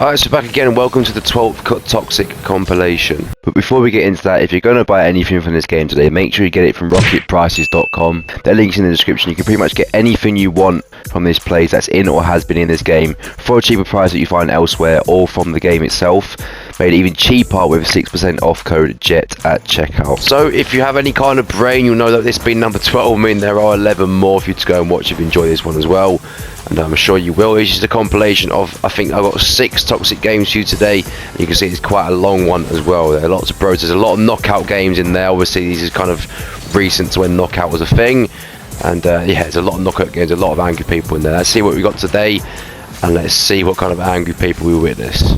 Alright, so back again and welcome to the 12th Toxic Compilation. But before we get into that, if you're going to buy anything from this game today, make sure you get it from rocketprices.com. Their link's in the description. You can pretty much get anything you want from this place that's in or has been in this game for a cheaper price that you find elsewhere or from the game itself. Made it even cheaper with a 6% off code JET at checkout. So if you have any kind of brain, you'll know that this being number 12, I mean there are 11 more for you to go and watch if you enjoy this one as well. And I'm sure you will. It's just a compilation of, I think I've got 6 toxic games for you today. And you can see it's quite a long one as well. There are lots of pros. There's a lot of knockout games in there. Obviously, these is kind of recent to when knockout was a thing. And yeah, there's a lot of knockout games, a lot of angry people in there. Let's see what we got today. And let's see what kind of angry people we witness.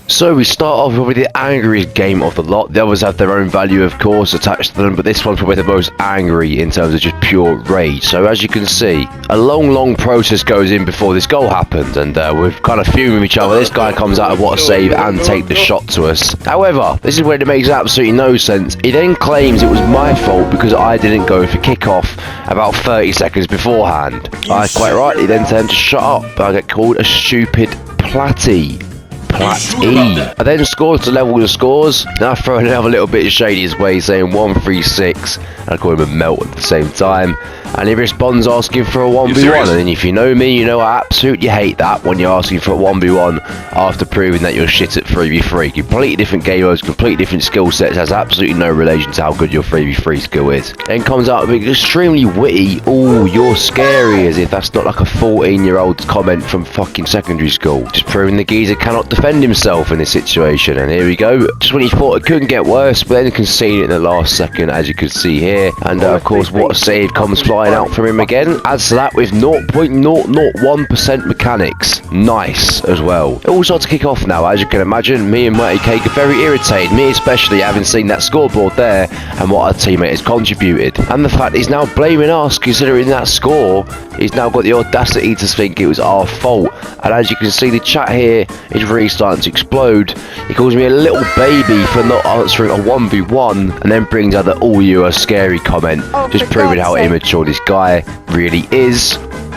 So we start off with the angriest game of the lot. The others have their own value, of course, attached to them, but this one's probably the most angry in terms of just pure rage. So as you can see, a long process goes in before this goal happens, and we're kind of fuming with each other. This guy comes out of what a save and take the shot to us. However, this is where it makes absolutely no sense. He then claims it was my fault because I didn't go for kickoff about 30 seconds beforehand. I quite rightly then tend to shut up. I get called a stupid platty. Plat E. I then scored to level the scores. Now I throw another little bit of shady his way, saying 1-3-6. I call him a melt at the same time. And he responds asking for a 1v1. And if you know me, you know I absolutely hate that when you're asking for a 1v1 after proving that you're shit at 3v3. Completely different game modes, completely different skill sets. Has absolutely no relation to how good your 3v3 skill is. Then comes out with extremely witty, "Ooh, you're scary," as if that's not like a 14-year-old's comment from fucking secondary school. Just proving the geezer cannot defend himself in this situation. And here we go. Just when you thought it couldn't get worse, but then conceded in the last second, as you can see here. And of course, what a save comes flying out from him again. Adds to that with 0.001% mechanics. Nice as well. It all starts to kick off now, as you can imagine. Me and Mighty Cake are very irritated. Me especially, having seen that scoreboard there and what our teammate has contributed. And the fact he's now blaming us, considering that score, he's now got the audacity to think it was our fault. And as you can see, the chat here is really starting to explode. He calls me a little baby for not answering a 1v1 and then brings out the "all you are scary" comment, just proving how immature this guy really is.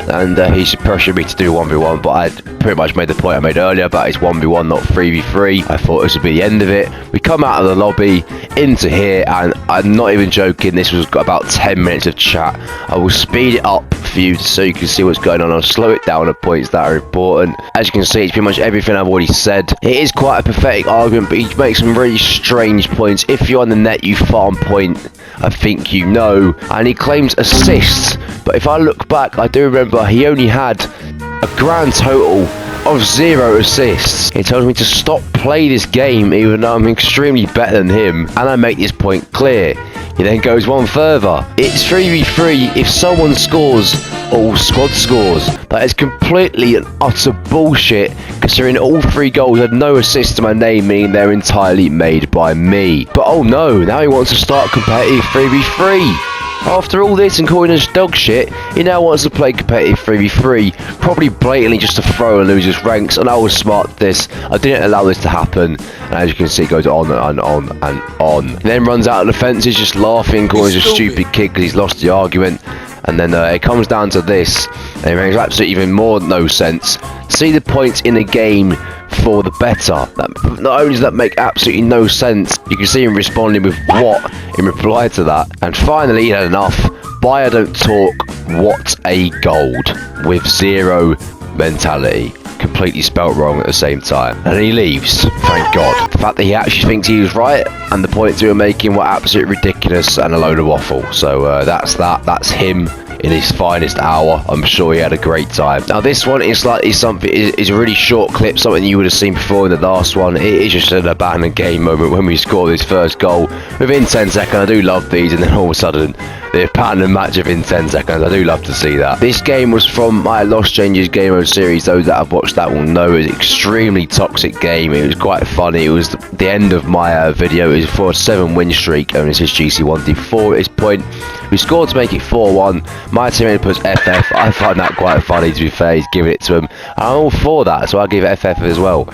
And he's pressured me to do 1v1, but I pretty much made the point I made earlier about it's 1v1, not 3v3. I thought this would be the end of it. We come out of the lobby into here, and I'm not even joking, this was about 10 minutes of chat. I will speed it up for you so you can see what's going on. I'll slow it down at points that are important. As you can see, it's pretty much everything I've already said. It is quite a pathetic argument, but he makes some really strange points. If you're on the net, you farm point, I think you know. And he claims assists, but if I look back, I do remember he only had a grand total of 0 assists. He tells me to stop playing this game even though I'm extremely better than him, and I make this point clear. He then goes one further. It's 3v3 if someone scores, all squad scores. That is completely and utter bullshit, considering all 3 goals had no assist to my name, meaning they're entirely made by me. But oh no, now he wants to start competitive 3v3. After all this and calling us dog shit, he now wants to play competitive 3v3, probably blatantly just to throw and lose his ranks, and I was smart at this. I didn't allow this to happen, and as you can see, it goes on and on and on. He then runs out of the fences just laughing, calling us a stupid kid because he's lost the argument. And then it comes down to this, and it makes absolutely even more no sense. See the points in a game for the better. That, not only does that make absolutely no sense, you can see him responding with "what" in reply to that. And finally, he had enough. Buyer don't talk, what a gold. With 0 mentality. Completely spelt wrong at the same time. And he leaves, thank God. The fact that he actually thinks he was right and the points he were making were absolutely ridiculous and a load of waffle. So that's that. That's him in his finest hour. I'm sure he had a great time. Now this one is slightly something, is a really short clip, something you would have seen before in the last one. It is just an abandoned game moment when we score this first goal within 10 seconds. I do love these, and then all of a sudden the abandoned match within 10 seconds. I do love to see that. This game was from my Lost Changes game mode series. Those that have watched that will know it was an extremely toxic game. It was quite funny. It was the end of my video. It was for a 7-win streak, and this is GC1D4 at this point. We scored to make it 4-1. My teammate puts FF. I find that quite funny, to be fair. He's giving it to him. I'm all for that, so I'll give it FF as well.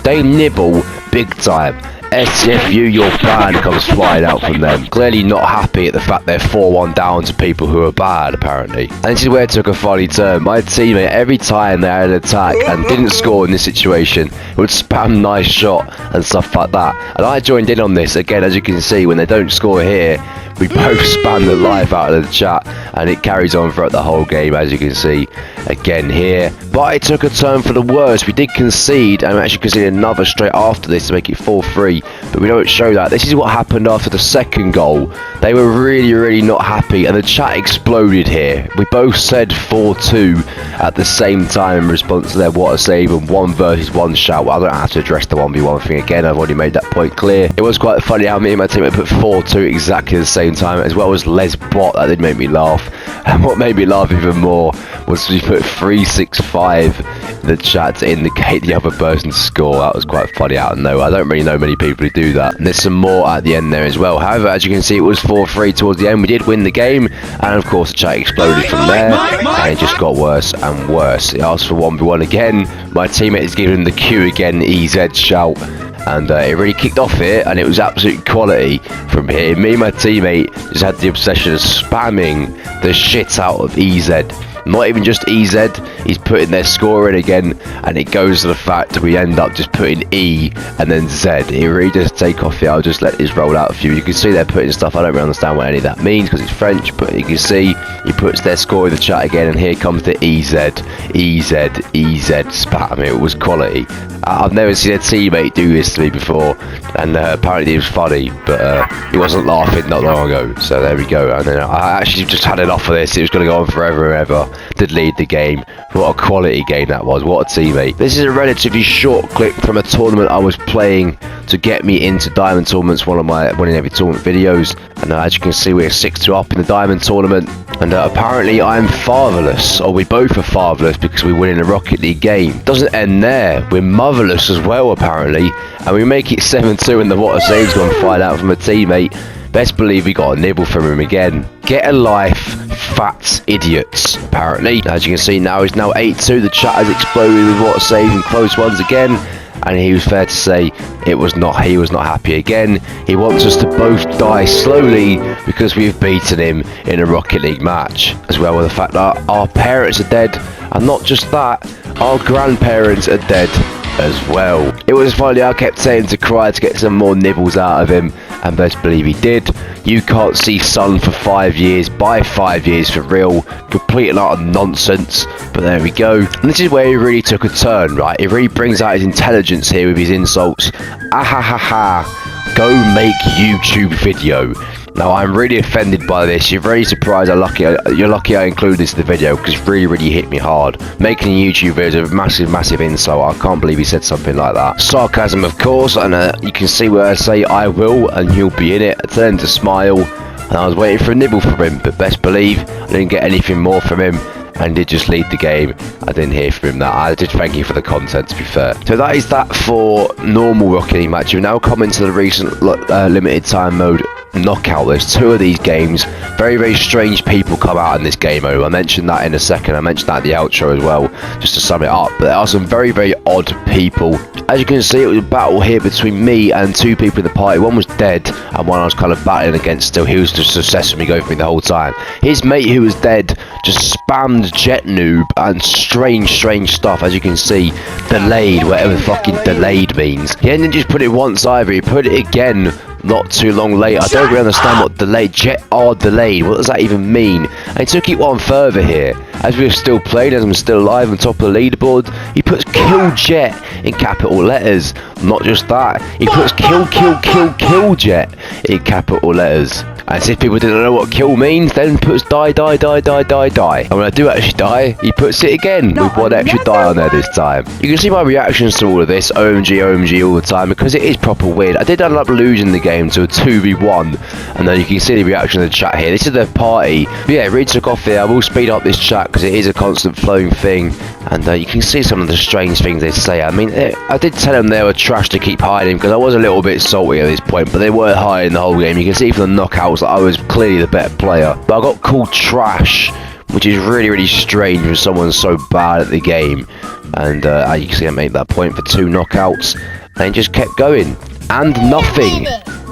They nibble big time. SFU, your band comes flying out from them. Clearly not happy at the fact they're 4-1 down to people who are bad, apparently. And this is where it took a funny turn. My teammate, every time they had an attack and didn't score in this situation, would spam nice shot and stuff like that. And I joined in on this. Again, as you can see, when they don't score here, we both spam the life out of the chat, and it carries on throughout the whole game, as you can see again here. But it took a turn for the worse. We did concede, and we actually conceded another straight after this to make it 4-3, but we don't show that. This is what happened after the second goal. They were really not happy, and the chat exploded here. We both said 4-2 at the same time in response to their what a save and 1 versus 1 shout. Well, I don't have to address the 1v1 thing again. I've already made that point clear. It was quite funny how me and my teammate put 4-2 exactly the same time, as well as Les Bot. That did make me laugh. And what made me laugh even more was we put 365 in the chat to indicate the other person's score. That was quite funny out of nowhere. I don't really know many people who do that. And there's some more at the end there as well. However, as you can see, it was 4-3 towards the end. We did win the game, and of course the chat exploded from there, and it just got worse and worse. It asked for 1v1 again. My teammate is giving the Q again, EZ shout. And it really kicked off here, and it was absolute quality from here. Me and my teammate just had the obsession of spamming the shit out of EZ. Not even just EZ, he's putting their score in again, and it goes to the fact that we end up just putting E and then Z. It really does take off here. I'll just let this roll out for you. You can see they're putting stuff. I don't really understand what any of that means because it's French, but you can see he puts their score in the chat again, and here comes the EZ, EZ, EZ spam. It was quality. I've never seen a teammate do this to me before, and apparently it was funny, but he wasn't laughing not long ago, so there we go. And then I actually just had enough of this. It was going to go on forever and ever. Did lead the game. What a quality game that was. What a teammate. This is a relatively short clip from a tournament I was playing to get me into Diamond Tournaments, one of my winning every tournament videos. And as you can see, we're 6-2 up in the Diamond Tournament. And apparently I'm fatherless, or we both are fatherless because we win in a Rocket League game. Doesn't end there. We're motherless as well, apparently. And we make it 7-2, and the what a save's gone fired out from a teammate. Best believe we got a nibble from him again. Get a life, fat idiots, apparently. As you can see now, it's now 8-2. The chat has exploded with what a save and close ones again. And he was fair to say he was not happy again. He wants us to both die slowly because we've beaten him in a Rocket League match. As well with the fact that our parents are dead. And not just that, our grandparents are dead as well. It was funny, I kept saying to Cry to get some more nibbles out of him, and best believe he did. You can't see Sun for 5 years, by 5 years for real. Complete and utter nonsense, but there we go. And this is where he really took a turn, right? He really brings out his intelligence here with his insults. Ahahaha, go make YouTube video. Now, I'm really offended by this. You're very surprised. You're lucky I include this in the video because it really hit me hard. Making a YouTube video is a massive insult. I can't believe he said something like that. Sarcasm, of course, and you can see where I say I will and he'll be in it. I turned to smile, and I was waiting for a nibble from him, but best believe I didn't get anything more from him. And did just lead the game. I didn't hear from him that. I did thank you for the content, to be fair. So that is that for normal Rocket League match. We've now come into the recent limited time mode knockout. There's 2 of these games. Very strange people come out in this game mode. I mentioned that in a second. I mentioned that in the outro as well, just to sum it up. But there are some very odd people. As you can see, it was a battle here between me and 2 people in the party. One was dead, and one I was kind of battling against still. He was just obsessed with me going through the whole time. His mate, who was dead, just spammed jet noob and strange stuff. As you can see, delayed, whatever fucking delayed means. He didn't just put it once either, he put it again not too long later. I don't really understand what delayed, jet are delayed, what does that even mean? And he took it one further here. As we're still playing, as I'm still alive on top of the leaderboard, he puts kill jet in capital letters. Not just that, he puts kill jet in capital letters. As if people didn't know what kill means, then puts die. And when I do actually die, he puts it again with 1 extra die on there this time. You can see my reactions to all of this, OMG all the time, because it is proper weird. I did end up losing the game to a 2v1, and then you can see the reaction of the chat here. This is the party. But yeah, it really took off here. I will speed up this chat because it is a constant flowing thing, and you can see some of the strange things they say. I mean, I did tell them they were trash to keep hiding because I was a little bit salty at this point, but they weren't hiding the whole game. You can see from the knockouts that I was clearly the better player, but I got called trash, which is really strange when someone's so bad at the game. And you can see I made that point for 2 knockouts and just kept going. and nothing.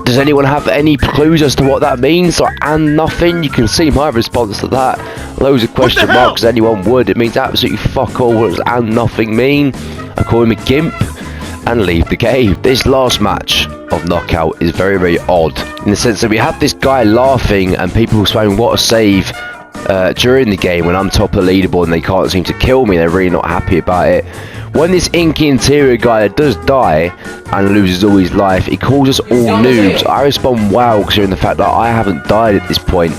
Does anyone have any clues as to what that means? Or and nothing? You can see my response to that. Loads of question marks as anyone would. It means absolutely fuck all. What does and nothing mean? I call him a gimp and leave the game. This last match of Knockout is very, very odd in the sense that we have this guy laughing and people saying what a save during the game when I'm top of the leaderboard and they can't seem to kill me. They're really not happy about it. When this inky interior guy does die and loses all his life, he calls us all noobs. I respond wow, considering the fact that I haven't died at this point.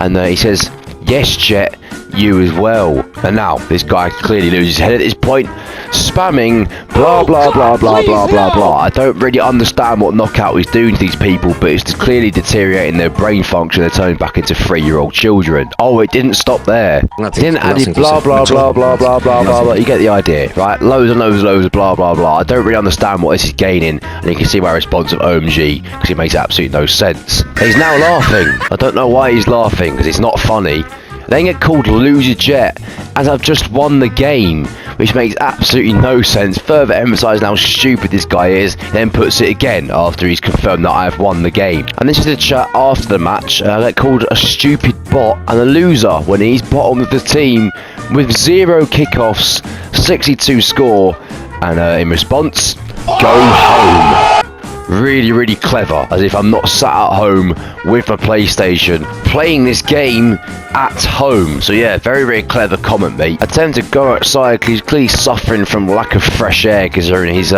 And he says, yes, Jet, you as well. And now this guy clearly loses his head at this point, spamming blah blah blah blah blah blah blah. I don't really understand what Knockout is doing to these people, but it's clearly deteriorating their brain function. They're turning back into 3-year-old children. Oh, it didn't stop there. It didn't add blah blah blah blah blah blah blah. You get the idea, right? Loads and loads and loads of blah blah blah. I don't really understand what this is gaining, and you can see my response of OMG because it makes absolutely no sense. He's now laughing. I don't know why he's laughing because it's not funny. Then get called loser Jet as I've just won the game, which makes absolutely no sense. Further emphasising how stupid this guy is, then puts it again after he's confirmed that I've won the game. And this is the chat after the match. I get called a stupid bot and a loser when he's bottom of the team with 0 kickoffs, 62 score, and in response, go home. Really, really clever, as if I'm not sat at home with my PlayStation playing this game at home. So yeah, very, very clever comment, mate. I tend to go outside because he's clearly suffering from lack of fresh air because his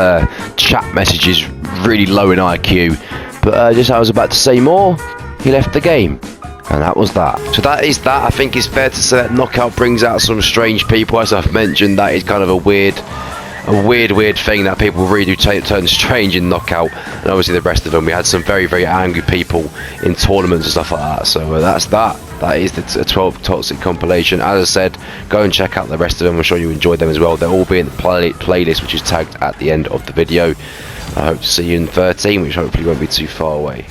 chat message is really low in IQ. But just as I was about to say more, he left the game. And that was that. So that is that. I think it's fair to say that Knockout brings out some strange people. As I've mentioned, that is kind of a weird thing that people really do turn strange in Knockout. And obviously the rest of them, we had some very, very angry people in tournaments and stuff like that. So that's that. That is the 12 Toxic compilation. As I said, go and check out the rest of them. I'm sure you enjoyed them as well. They'll all be in the playlist, which is tagged at the end of the video. I hope to see you in 13, which hopefully won't be too far away.